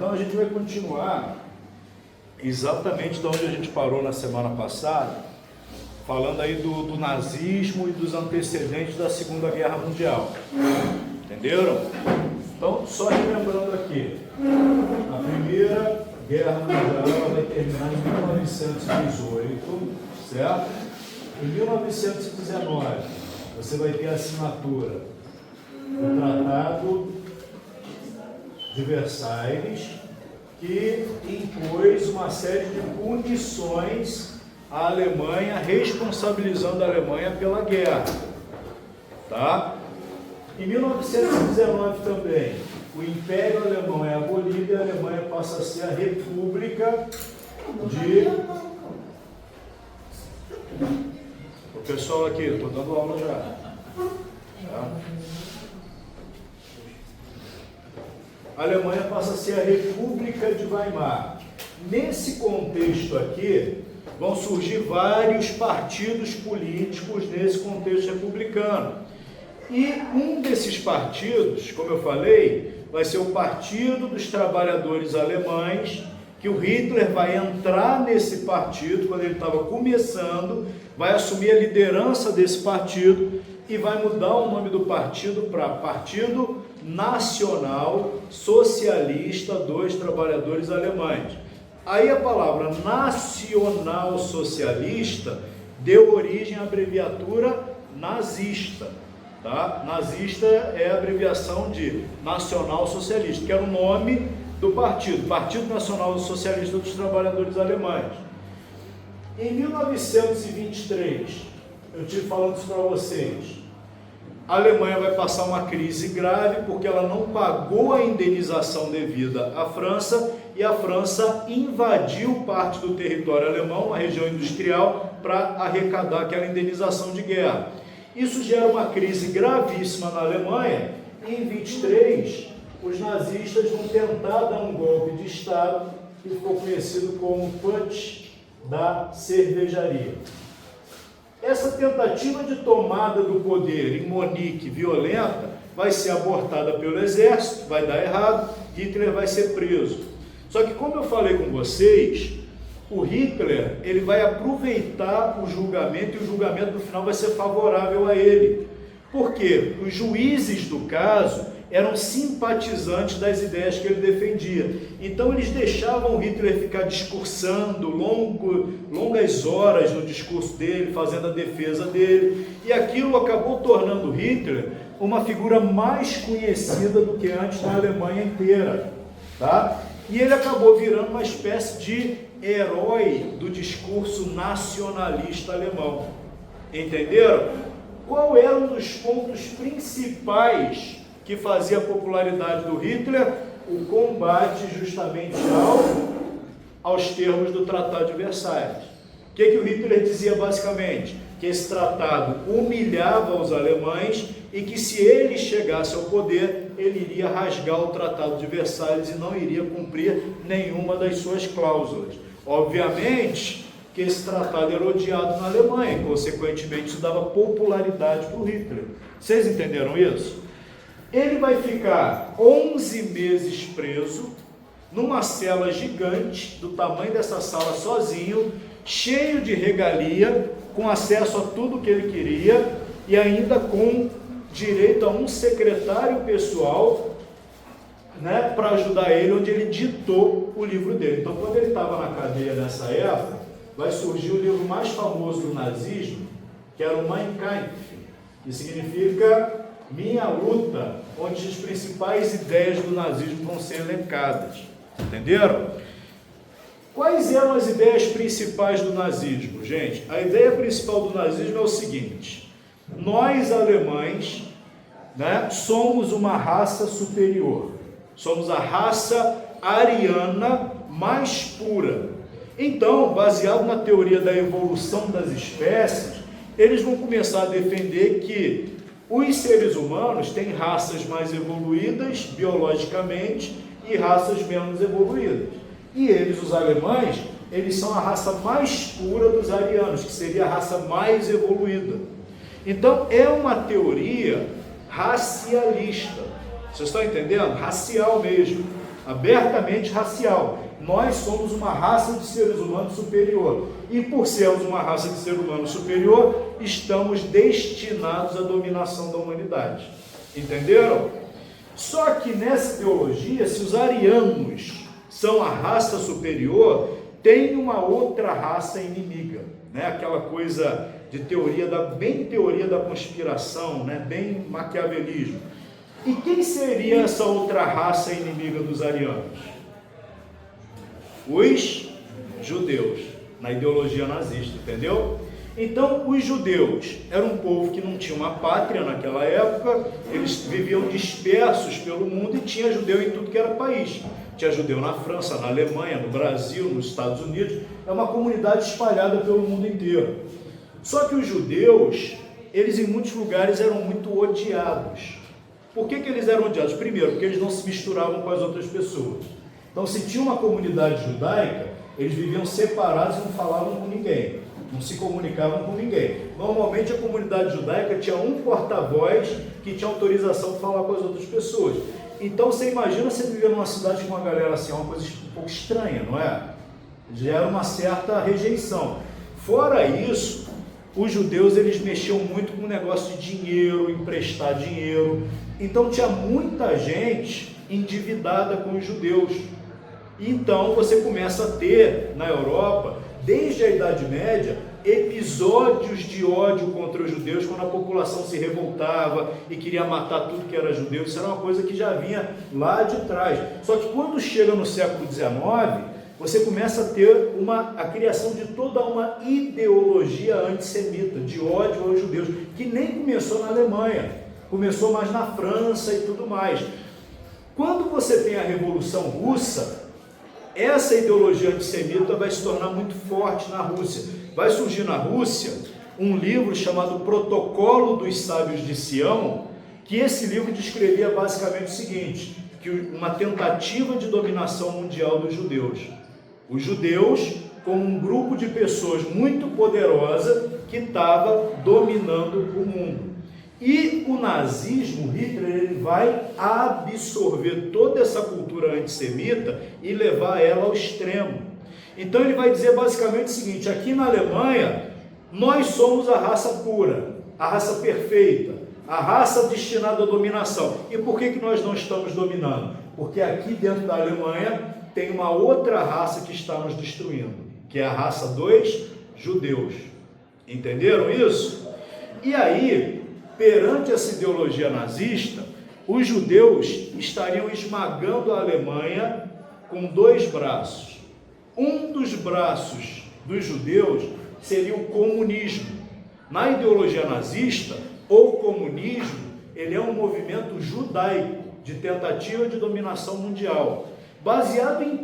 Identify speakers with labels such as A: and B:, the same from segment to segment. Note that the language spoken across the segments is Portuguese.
A: Então a gente vai continuar exatamente de onde a gente parou na semana passada, falando aí do nazismo e dos antecedentes da Segunda Guerra Mundial. Entenderam? Então, só relembrando aqui, a Primeira Guerra Mundial vai terminar em 1918, certo? Em 1919, você vai ter a assinatura do Tratado de Versalhes, que impôs uma série de punições à Alemanha, responsabilizando a Alemanha pela guerra. Tá? Em 1919 também, o Império Alemão é abolido e a Alemanha passa a ser a República de... O pessoal aqui, estou dando aula já. Tá? A Alemanha passa a ser a República de Weimar. Nesse contexto aqui, vão surgir vários partidos políticos nesse contexto republicano. E um desses partidos, como eu falei, vai ser o Partido dos Trabalhadores Alemães, que o Hitler vai entrar nesse partido, quando ele estava começando, vai assumir a liderança desse partido e vai mudar o nome do partido para Partido Nacional Socialista dos Trabalhadores Alemães. Aí a palavra nacional socialista deu origem à abreviatura nazista. Tá? Nazista é a abreviação de Nacional Socialista, que era o nome do partido, Partido Nacional Socialista dos Trabalhadores Alemães. Em 1923, eu estive falando isso para vocês, a Alemanha vai passar uma crise grave porque ela não pagou a indenização devida à França e a França invadiu parte do território alemão, uma região industrial, para arrecadar aquela indenização de guerra. Isso gera uma crise gravíssima na Alemanha e em 23 os nazistas vão tentar dar um golpe de Estado que ficou conhecido como Putsch da cervejaria. Essa tentativa de tomada do poder em Munique violenta vai ser abortada pelo exército, vai dar errado, Hitler vai ser preso. Só que, como eu falei com vocês, o Hitler ele vai aproveitar o julgamento e o julgamento no final vai ser favorável a ele. Por quê? Os juízes do caso eram simpatizantes das ideias que ele defendia. Então eles deixavam o Hitler ficar discursando longas horas no discurso dele, fazendo a defesa dele, e aquilo acabou tornando Hitler uma figura mais conhecida do que antes na Alemanha inteira. Tá? E ele acabou virando uma espécie de herói do discurso nacionalista alemão. Entenderam? Qual era um dos pontos principais que fazia a popularidade do Hitler? O combate justamente aos termos do Tratado de Versalhes. O que o Hitler dizia basicamente? Que esse tratado humilhava os alemães e que se ele chegasse ao poder, ele iria rasgar o Tratado de Versalhes e não iria cumprir nenhuma das suas cláusulas. Obviamente que esse tratado era odiado na Alemanha, e consequentemente isso dava popularidade para o Hitler. Vocês entenderam isso? Ele vai ficar 11 meses preso, numa cela gigante, do tamanho dessa sala sozinho, cheio de regalia, com acesso a tudo que ele queria, e ainda com direito a um secretário pessoal, né, para ajudar ele, onde ele ditou o livro dele. Então, quando ele estava na cadeia nessa época, vai surgir o livro mais famoso do nazismo, que era o Mein Kampf, que significa Minha Luta, onde as principais ideias do nazismo vão ser elencadas. Entenderam? Quais eram as ideias principais do nazismo, gente? A ideia principal do nazismo é o seguinte: nós alemães, né, somos uma raça superior, somos a raça ariana mais pura. Então, baseado na teoria da evolução das espécies, eles vão começar a defender que os seres humanos têm raças mais evoluídas biologicamente e raças menos evoluídas. E eles, os alemães, eles são a raça mais pura dos arianos, que seria a raça mais evoluída. Então, é uma teoria racialista. Vocês estão entendendo? Racial mesmo. abertamente racial. Nós somos uma raça de seres humanos superior. E por sermos uma raça de seres humanos superior, estamos destinados à dominação da humanidade. Entenderam? Só que nessa teologia, se os arianos são a raça superior, tem uma outra raça inimiga, né? Aquela coisa de teoria da conspiração, né? Bem maquiavelismo. E quem seria essa outra raça inimiga dos arianos? Os judeus, na ideologia nazista, entendeu? Então, os judeus eram um povo que não tinha uma pátria naquela época, eles viviam dispersos pelo mundo e tinha judeu em tudo que era país. Tinha judeu na França, na Alemanha, no Brasil, nos Estados Unidos, é uma comunidade espalhada pelo mundo inteiro. Só que os judeus, eles em muitos lugares eram muito odiados. Por que eles eram odiados? Primeiro, porque eles não se misturavam com as outras pessoas. Então, se tinha uma comunidade judaica, eles viviam separados e não falavam com ninguém, não se comunicavam com ninguém. Normalmente, a comunidade judaica tinha um porta-voz que tinha autorização de falar com as outras pessoas. Então, você imagina você viver numa cidade com uma galera assim, é uma coisa um pouco estranha, não é? Gera uma certa rejeição. Fora isso, os judeus, eles mexiam muito com o negócio de dinheiro, emprestar dinheiro. Então, tinha muita gente endividada com os judeus. Então, você começa a ter, na Europa, desde a Idade Média, episódios de ódio contra os judeus, quando a população se revoltava e queria matar tudo que era judeu. Isso era uma coisa que já vinha lá de trás. Só que quando chega no século XIX, você começa a ter a criação de toda uma ideologia antissemita, de ódio aos judeus, que nem começou na Alemanha, começou mais na França e tudo mais. Quando você tem a Revolução Russa, essa ideologia antissemita vai se tornar muito forte na Rússia. Vai surgir na Rússia um livro chamado Protocolo dos Sábios de Sião, que esse livro descrevia basicamente o seguinte, que uma tentativa de dominação mundial dos judeus. Os judeus como um grupo de pessoas muito poderosa que estava dominando o mundo. E o nazismo, Hitler, ele vai absorver toda essa cultura antissemita e levar ela ao extremo. Então ele vai dizer basicamente o seguinte, aqui na Alemanha, nós somos a raça pura, a raça perfeita, a raça destinada à dominação. E por que nós não estamos dominando? Porque aqui dentro da Alemanha tem uma outra raça que está nos destruindo, que é a raça dos judeus. Entenderam isso? E aí, perante essa ideologia nazista, os judeus estariam esmagando a Alemanha com dois braços. Um dos braços dos judeus seria o comunismo. Na ideologia nazista, o comunismo, ele é um movimento judaico de tentativa de dominação mundial. Baseado em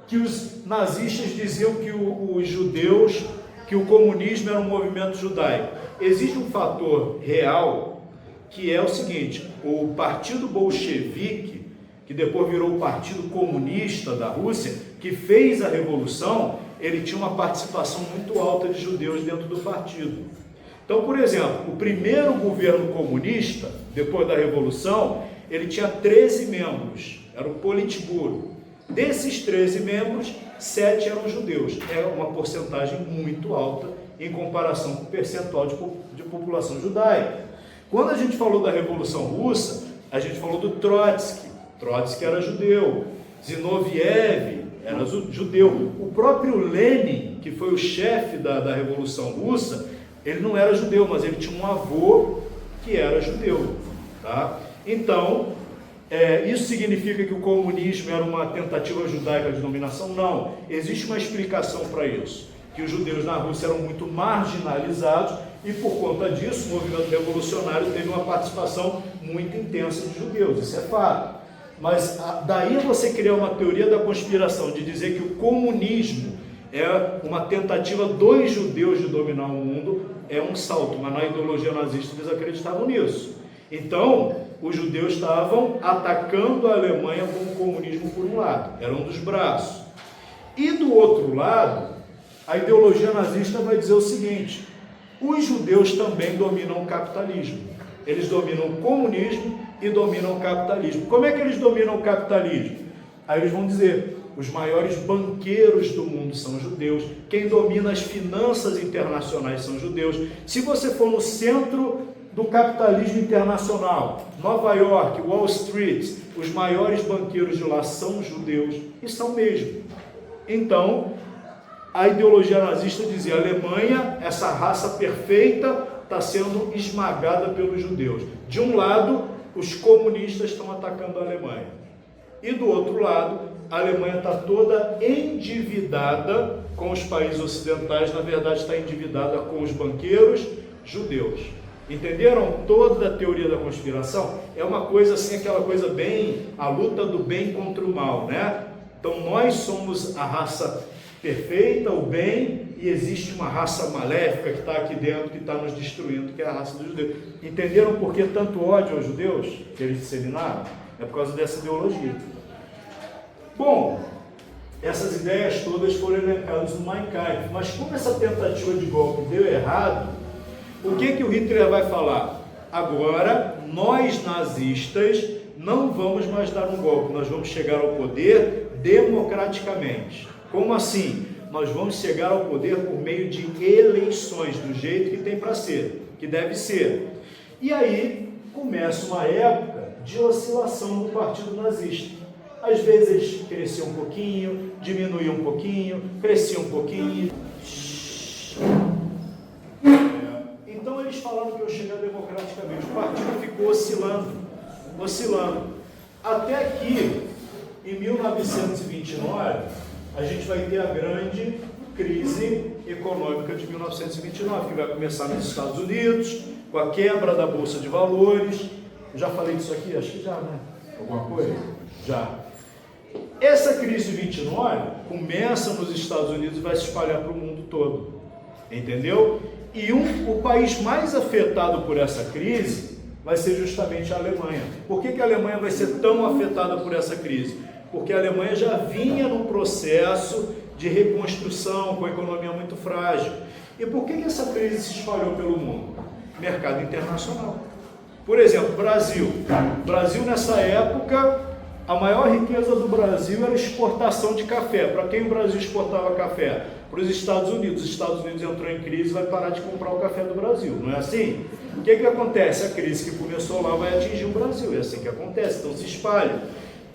A: que os nazistas diziam que os judeus, que o comunismo era um movimento judaico? Existe um fator real que é o seguinte, o Partido Bolchevique, que depois virou o Partido Comunista da Rússia, que fez a Revolução, ele tinha uma participação muito alta de judeus dentro do partido. Então, por exemplo, o primeiro governo comunista, depois da Revolução, ele tinha 13 membros, era o Politburo. Desses 13 membros, 7 eram judeus. Era uma porcentagem muito alta em comparação com o percentual de população judaica. Quando a gente falou da Revolução Russa, a gente falou do Trotsky. Trotsky era judeu. Zinoviev era judeu. O próprio Lenin, que foi o chefe da Revolução Russa, ele não era judeu, mas ele tinha um avô que era judeu. Tá? Então, isso significa que o comunismo era uma tentativa judaica de dominação? Não. Existe uma explicação para isso. Que os judeus na Rússia eram muito marginalizados e, por conta disso, o movimento revolucionário teve uma participação muito intensa de judeus. Isso é fato. Mas daí você criar uma teoria da conspiração de dizer que o comunismo é uma tentativa dos judeus de dominar o mundo, é um salto. Mas na ideologia nazista eles acreditavam nisso. Então, os judeus estavam atacando a Alemanha com o comunismo por um lado, era um dos braços. E do outro lado, a ideologia nazista vai dizer o seguinte, os judeus também dominam o capitalismo. Eles dominam o comunismo e dominam o capitalismo. Como é que eles dominam o capitalismo? Aí eles vão dizer, os maiores banqueiros do mundo são judeus, quem domina as finanças internacionais são judeus. Se você for no centro do capitalismo internacional, Nova York, Wall Street, os maiores banqueiros de lá são judeus, e são mesmo. Então, a ideologia nazista dizia, a Alemanha, essa raça perfeita, está sendo esmagada pelos judeus. De um lado, os comunistas estão atacando a Alemanha. E do outro lado, a Alemanha está toda endividada com os países ocidentais, na verdade está endividada com os banqueiros judeus. Entenderam toda a teoria da conspiração? É uma coisa assim, aquela coisa bem, a luta do bem contra o mal, né? Então nós somos a raça perfeita, o bem, e existe uma raça maléfica que está aqui dentro, que está nos destruindo, que é a raça dos judeus. Entenderam por que tanto ódio aos judeus que eles disseminaram? É por causa dessa ideologia. Bom, essas ideias todas foram elencadas no Mein Kampf, mas como essa tentativa de golpe deu errado, o que o Hitler vai falar? Agora, nós nazistas não vamos mais dar um golpe, nós vamos chegar ao poder democraticamente. Como assim? Nós vamos chegar ao poder por meio de eleições, do jeito que tem para ser, que deve ser. E aí começa uma época de oscilação do partido nazista. Às vezes crescia um pouquinho, diminuía um pouquinho, crescia um pouquinho. Então eles falaram que eu chegar democraticamente. O partido ficou oscilando. Até que, em 1929, a gente vai ter a grande crise econômica de 1929, que vai começar nos Estados Unidos, com a quebra da Bolsa de Valores. Eu já falei disso aqui? Acho que já, né? Alguma coisa? Já. Essa crise de 29 começa nos Estados Unidos e vai se espalhar para o mundo todo. Entendeu? E o país mais afetado por essa crise vai ser justamente a Alemanha. Por que a Alemanha vai ser tão afetada por essa crise? Porque a Alemanha já vinha num processo de reconstrução, com a economia muito frágil. E por que essa crise se espalhou pelo mundo? Mercado internacional. Por exemplo, Brasil. Brasil, nessa época, a maior riqueza do Brasil era a exportação de café. Para quem o Brasil exportava café? Para os Estados Unidos. Os Estados Unidos entrou em crise e vai parar de comprar o café do Brasil. Não é assim? O que acontece? A crise que começou lá vai atingir o Brasil. É assim que acontece. Então se espalha.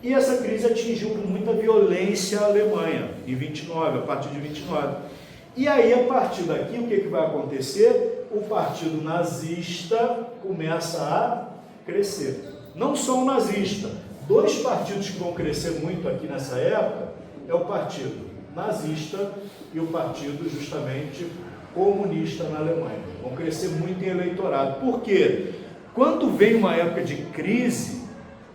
A: E essa crise atingiu com muita violência a Alemanha, em 29, a partir de 29. E aí, a partir daqui, o que vai acontecer? O partido nazista começa a crescer. Não só o nazista. Dois partidos que vão crescer muito aqui nessa época é o partido nazista e o partido, justamente, comunista na Alemanha. Vão crescer muito em eleitorado. Por quê? Quando vem uma época de crise,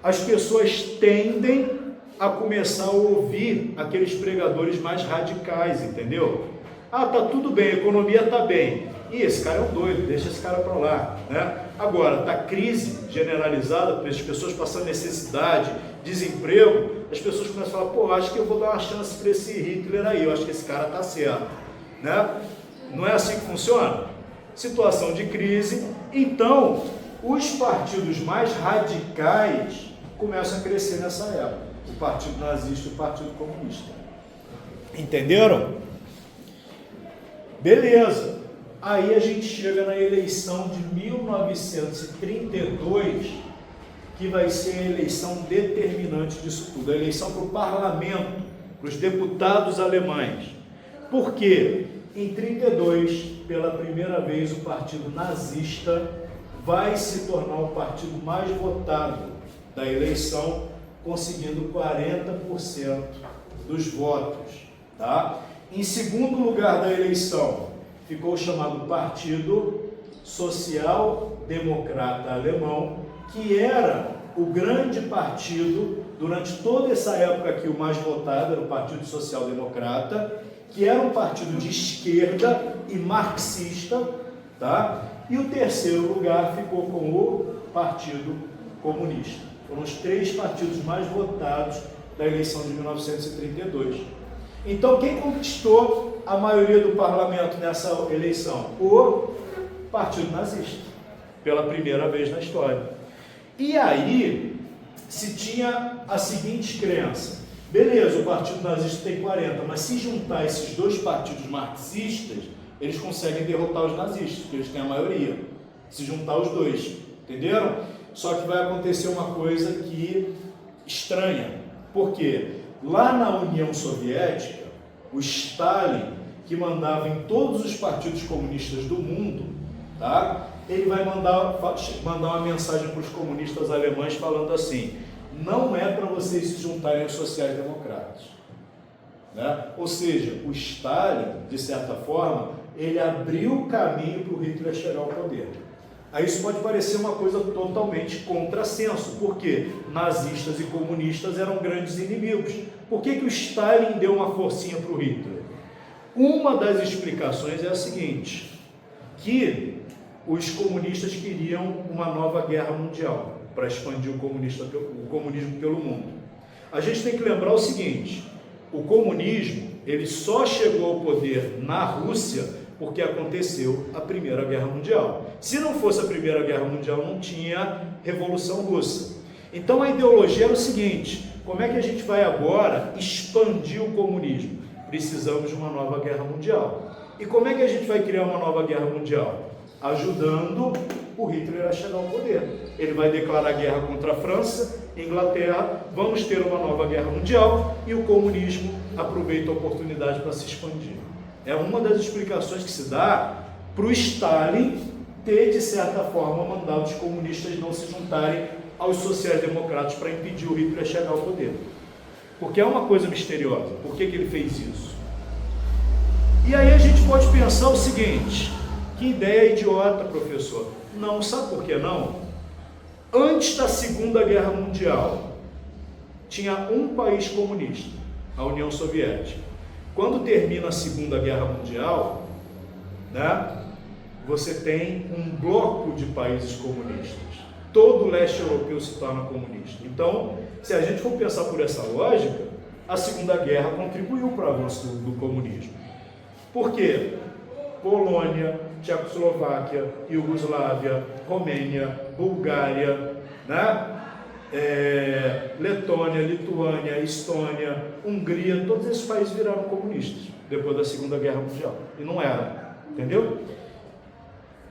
A: as pessoas tendem a começar a ouvir aqueles pregadores mais radicais, entendeu? Ah, tá tudo bem, a economia tá bem. E esse cara é um doido, deixa esse cara para lá, né? Agora, tá crise generalizada, as pessoas passando necessidade, desemprego, as pessoas começam a falar, pô, acho que eu vou dar uma chance para esse Hitler aí, eu acho que esse cara tá certo, né? Não é assim que funciona? Situação de crise, então os partidos mais radicais começam a crescer nessa época, o partido nazista e o partido comunista. Entenderam? Beleza. Aí a gente chega na eleição de 1932, que vai ser a eleição determinante disso tudo, a eleição para o parlamento, para os deputados alemães. Por quê? Em 32, pela primeira vez, o partido nazista vai se tornar o partido mais votado da eleição, conseguindo 40% dos votos. Tá? Em segundo lugar da eleição, ficou o chamado Partido Social Democrata Alemão, que era o grande partido, durante toda essa época aqui, o mais votado era o Partido Social Democrata, que era um partido de esquerda e marxista, tá? E o terceiro lugar ficou com o Partido Comunista. Foram os três partidos mais votados da eleição de 1932. Então, quem conquistou a maioria do parlamento nessa eleição? O Partido Nazista, pela primeira vez na história. E aí, se tinha a seguinte crença, Beleza, o partido nazista tem 40, mas se juntar esses dois partidos marxistas, eles conseguem derrotar os nazistas, porque eles têm a maioria. Se juntar os dois, entenderam? Só que vai acontecer uma coisa que estranha. Por quê? Lá na União Soviética, o Stalin, que mandava em todos os partidos comunistas do mundo, tá? Ele vai mandar uma mensagem para os comunistas alemães falando assim: não é para vocês se juntarem aos sociais-democratas, né? Ou seja, o Stalin, de certa forma, ele abriu o caminho para o Hitler chegar ao poder. Aí isso pode parecer uma coisa totalmente contrassenso, porque nazistas e comunistas eram grandes inimigos. Por que o Stalin deu uma forcinha para o Hitler? Uma das explicações é a seguinte, que os comunistas queriam uma nova guerra mundial para expandir o comunismo pelo mundo. A gente tem que lembrar o seguinte: o comunismo ele só chegou ao poder na Rússia porque aconteceu a Primeira Guerra Mundial. Se não fosse a Primeira Guerra Mundial, não tinha Revolução Russa. Então a ideologia era o seguinte: como é que a gente vai agora expandir o comunismo? Precisamos de uma nova guerra mundial. E como é que a gente vai criar uma nova guerra mundial? Ajudando o Hitler a chegar ao poder. Ele vai declarar guerra contra a França, Inglaterra, vamos ter uma nova guerra mundial e o comunismo aproveita a oportunidade para se expandir. É uma das explicações que se dá para o Stalin ter, de certa forma, mandado os comunistas não se juntarem aos sociais-democratas para impedir o Hitler chegar ao poder. Porque é uma coisa misteriosa. Por que ele fez isso? E aí a gente pode pensar o seguinte: que ideia idiota, professor. Não, sabe por que não? Antes da Segunda Guerra Mundial, tinha um país comunista, a União Soviética. Quando termina a Segunda Guerra Mundial, né, você tem um bloco de países comunistas. Todo o leste europeu se torna comunista. Então, se a gente for pensar por essa lógica, a Segunda Guerra contribuiu para o avanço do comunismo. Por quê? Polônia, Tchecoslováquia, Iugoslávia, Romênia, Bulgária, né? Letônia, Lituânia, Estônia, Hungria, todos esses países viraram comunistas depois da Segunda Guerra Mundial. E não eram, entendeu?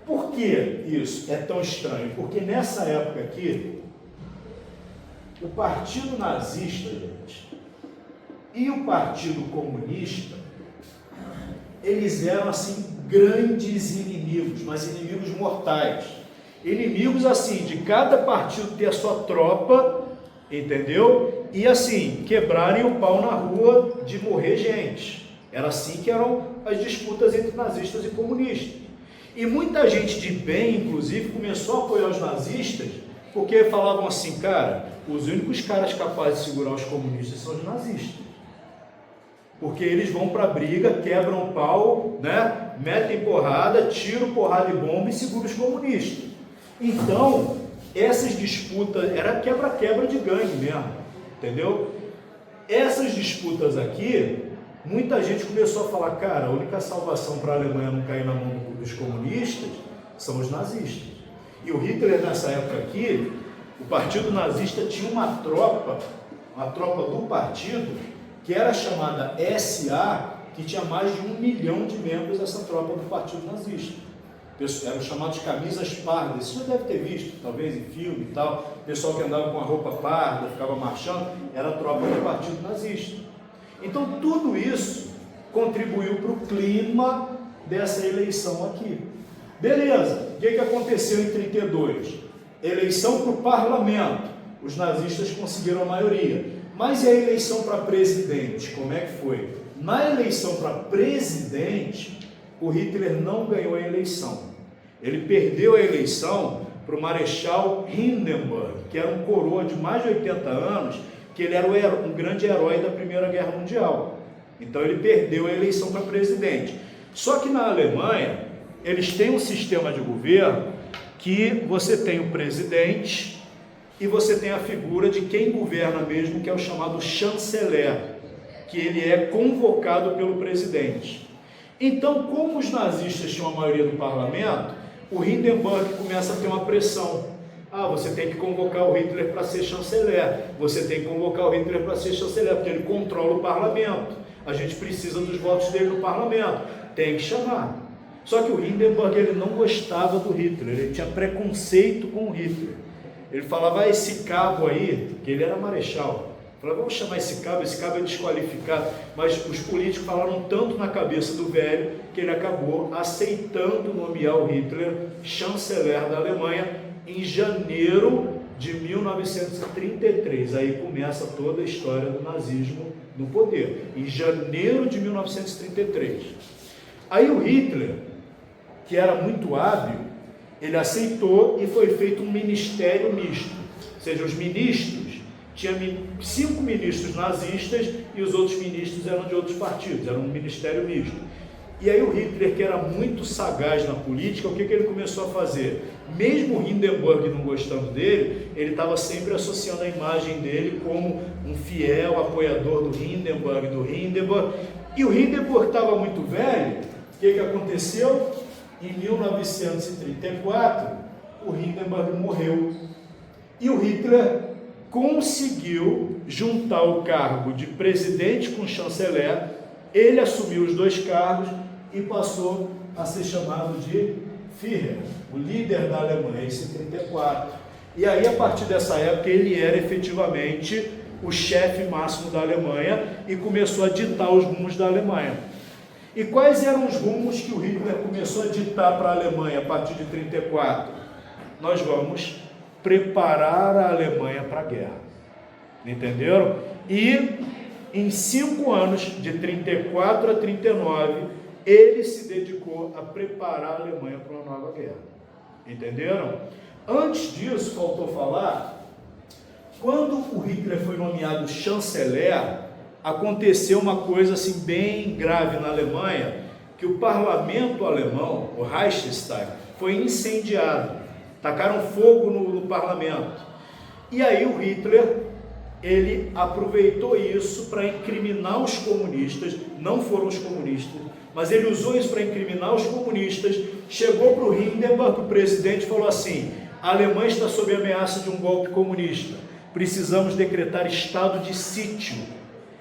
A: Por que isso é tão estranho? Porque nessa época aqui, o Partido Nazista, gente, e o Partido Comunista, eles eram assim grandes inimigos, mas inimigos mortais. Inimigos assim, de cada partido ter a sua tropa, entendeu? E assim, quebrarem o pau na rua de morrer gente. Era assim que eram as disputas entre nazistas e comunistas. E muita gente de bem, inclusive, começou a apoiar os nazistas, porque falavam assim: cara, os únicos caras capazes de segurar os comunistas são os nazistas. Porque eles vão para a briga, quebram o pau, né? Metem porrada, tiram porrada e bomba e seguram os comunistas. Então, essas disputas, era quebra-quebra de gangue mesmo, entendeu? Essas disputas aqui, muita gente começou a falar: cara, a única salvação para a Alemanha não cair na mão dos comunistas são os nazistas. E o Hitler, nessa época aqui, o partido nazista tinha uma tropa do partido, que era chamada SA, que tinha mais de 1 milhão de membros dessa tropa do partido nazista. Eram chamados camisas pardas. Você já deve ter visto, talvez em filme e tal, pessoal que andava com a roupa parda, ficava marchando, era a tropa do partido nazista. Então tudo isso contribuiu para o clima dessa eleição aqui. Beleza, o que aconteceu em 32? Eleição para o parlamento, os nazistas conseguiram a maioria. Mas e a eleição para presidente, como é que foi? Na eleição para presidente, o Hitler não ganhou a eleição. Ele perdeu a eleição para o Marechal Hindenburg, que era um coroa de mais de 80 anos, que ele era um grande herói da Primeira Guerra Mundial. Então ele perdeu a eleição para presidente. Só que na Alemanha, eles têm um sistema de governo que você tem o presidente e você tem a figura de quem governa mesmo, que é o chamado chanceler, que ele é convocado pelo presidente. Então, como os nazistas tinham a maioria do parlamento, o Hindenburg começa a ter uma pressão. Ah, você tem que convocar o Hitler para ser chanceler, você tem que convocar o Hitler para ser chanceler, porque ele controla o parlamento, a gente precisa dos votos dele no parlamento, tem que chamar. Só que o Hindenburg, ele não gostava do Hitler, ele tinha preconceito com o Hitler. Ele falava, esse cabo aí, que ele era marechal, falava, vamos chamar esse cabo é desqualificado. Mas os políticos falaram tanto na cabeça do velho, que ele acabou aceitando nomear o Hitler chanceler da Alemanha em janeiro de 1933. Aí começa toda a história do nazismo no poder, em janeiro de 1933. Aí o Hitler, que era muito hábil, ele aceitou e foi feito um ministério misto, ou seja, os ministros, tinha 5 ministros nazistas e os outros ministros eram de outros partidos, era um ministério misto. E aí o Hitler, que era muito sagaz na política, o que ele começou a fazer? Mesmo o Hindenburg não gostando dele, ele estava sempre associando a imagem dele como um fiel apoiador do Hindenburg, e o Hindenburg estava muito velho. O que aconteceu? Em 1934, o Hindenburg morreu e o Hitler conseguiu juntar o cargo de presidente com chanceler. Ele assumiu os 2 cargos e passou a ser chamado de Führer, o líder da Alemanha, em 1934. E aí, a partir dessa época, ele era efetivamente o chefe máximo da Alemanha e começou a ditar os rumos da Alemanha. E quais eram os rumos que o Hitler começou a ditar para a Alemanha a partir de 1934? Nós vamos preparar a Alemanha para a guerra. Entenderam? E em 5 anos, de 1934 a 1939, ele se dedicou a preparar a Alemanha para uma nova guerra. Entenderam? Antes disso, faltou falar, quando o Hitler foi nomeado chanceler, aconteceu uma coisa assim bem grave na Alemanha, que o parlamento alemão, o Reichstag, foi incendiado, tacaram fogo no parlamento. E aí o Hitler, ele aproveitou isso para incriminar os comunistas, não foram os comunistas, mas ele usou isso para incriminar os comunistas, chegou para o Hindenburg, o presidente, e falou assim, a Alemanha está sob ameaça de um golpe comunista, precisamos decretar estado de sítio.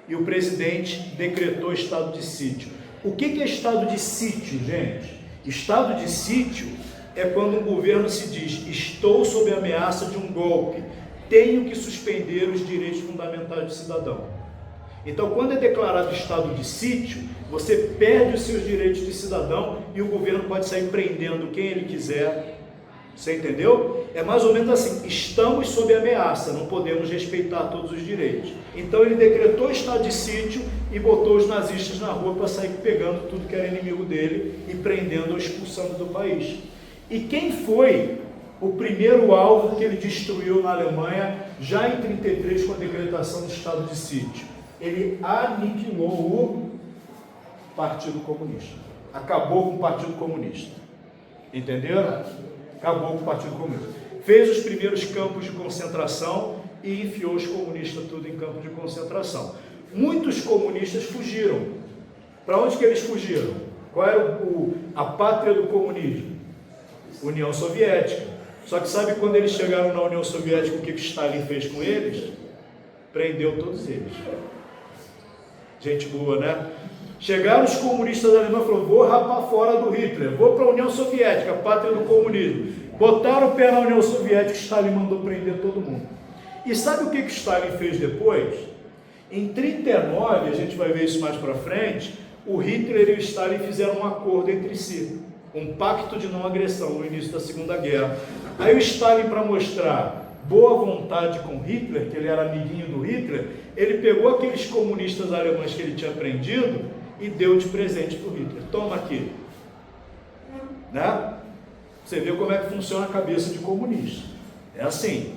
A: E o presidente decretou estado de sítio. O que é estado de sítio, gente? Estado de sítio é quando um governo se diz, estou sob ameaça de um golpe, tenho que suspender os direitos fundamentais do cidadão. Então, quando é declarado estado de sítio, você perde os seus direitos de cidadão e o governo pode sair prendendo quem ele quiser. Você entendeu? É mais ou menos assim, estamos sob ameaça, não podemos respeitar todos os direitos. Então ele decretou estado de sítio e botou os nazistas na rua para sair pegando tudo que era inimigo dele e prendendo ou expulsando do país. E quem foi o primeiro alvo que ele destruiu na Alemanha, já em 1933, com a decretação do estado de sítio? Ele aniquilou o Partido Comunista. Acabou com o Partido Comunista. Entenderam? Acabou com o Partido Comunista. Fez os primeiros campos de concentração e enfiou os comunistas tudo em campos de concentração. Muitos comunistas fugiram. Para onde que eles fugiram? Qual era a pátria do comunismo? União Soviética. Só que sabe quando eles chegaram na União Soviética, o que Stalin fez com eles? Prendeu todos eles. Gente boa, né? Chegaram os comunistas da Alemanha e falaram, vou rapar fora do Hitler, vou para a União Soviética, a pátria do comunismo. Botaram o pé na União Soviética, Stalin mandou prender todo mundo. E sabe o que Stalin fez depois? Em 1939, a gente vai ver isso mais para frente, o Hitler e o Stalin fizeram um acordo entre si, um pacto de não agressão no início da Segunda Guerra. Aí o Stalin, para mostrar boa vontade com Hitler, que ele era amiguinho do Hitler, ele pegou aqueles comunistas alemães que ele tinha prendido e deu de presente para o Hitler. Toma aqui. Né? Você vê como é que funciona a cabeça de comunista. É assim.